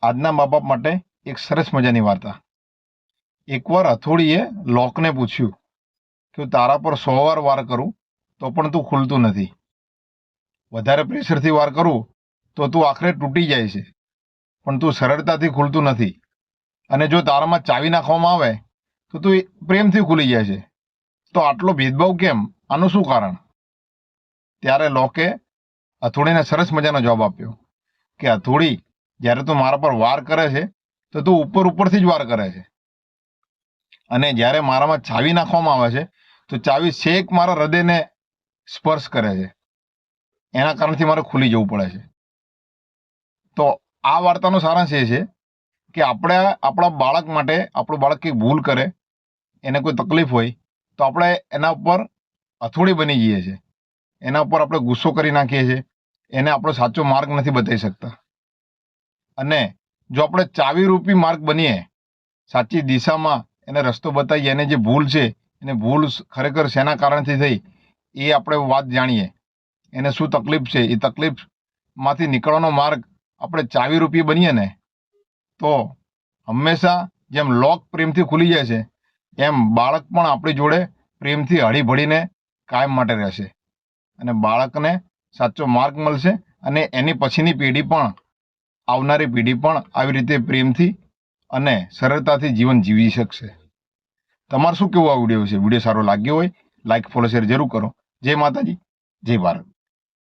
આજના મા બાપ માટે એક સરસ મજાની વાર્તા। એકવાર હથોડીએ લોકને પૂછ્યું કે હું તારા પર 100 વાર કરું તો પણ તું ખુલતું નથી, વધારે પ્રેશરથી વાર કરું તો તું આખરે તૂટી જાય છે, પણ તું સરળતાથી ખુલતું નથી। અને જો તારામાં ચાવી નાખવામાં આવે તો તું પ્રેમથી ખુલી જાય છે। તો આટલો ભેદભાવ કેમ? આનું શું કારણ? ત્યારે લોકે હથોડીને સરસ મજાનો જવાબ આપ્યો કે હથોડી, જ્યારે તું મારા પર વાર કરે છે તો તું ઉપરથી જ વાર કરે છે, અને જ્યારે મારામાં ચાવી નાખવામાં આવે છે તો ચાવી છેક મારા હૃદયને સ્પર્શ કરે છે, એના કારણથી મારે ખુલી જવું પડે છે। તો આ વાર્તાનો સારાંશ એ છે કે આપણે આપણા બાળક માટે, આપણું બાળક કંઈક ભૂલ કરે, એને કોઈ તકલીફ હોય તો આપણે એના ઉપર હથોડી બની જઈએ છીએ, એના ઉપર આપણે ગુસ્સો કરી નાખીએ છીએ, એને આપણો સાચો માર્ગ નથી બતાવી શકતા। અને જો આપણે ચાવીરૂપી માર્ગ બનીએ, સાચી દિશામાં એને રસ્તો બતાવીએ, એને જે ભૂલ છે એને ભૂલ ખરેખર શેના કારણથી થઈ એ આપણે વાત જાણીએ, એને શું તકલીફ છે, એ તકલીફમાંથી નીકળવાનો માર્ગ આપણે ચાવીરૂપી બનીએ ને, તો હંમેશા જેમ લોક પ્રેમથી ખુલી જાય છે એમ બાળક પણ આપણી જોડે પ્રેમથી હળી ભળીને કાયમ માટે રહેશે, અને બાળકને સાચો માર્ગ મળશે, અને એની પછીની પેઢી પણ, આવનારી પેઢી પણ આવી રીતે પ્રેમથી અને સરળતાથી જીવન જીવી શકશે। તમારે શું કહેવું આ વિડીયો વિશે? વિડીયો સારો લાગ્યો હોય લાઈક, ફોલો, શેર જરૂર કરો। જય માતાજી, જય ભારત।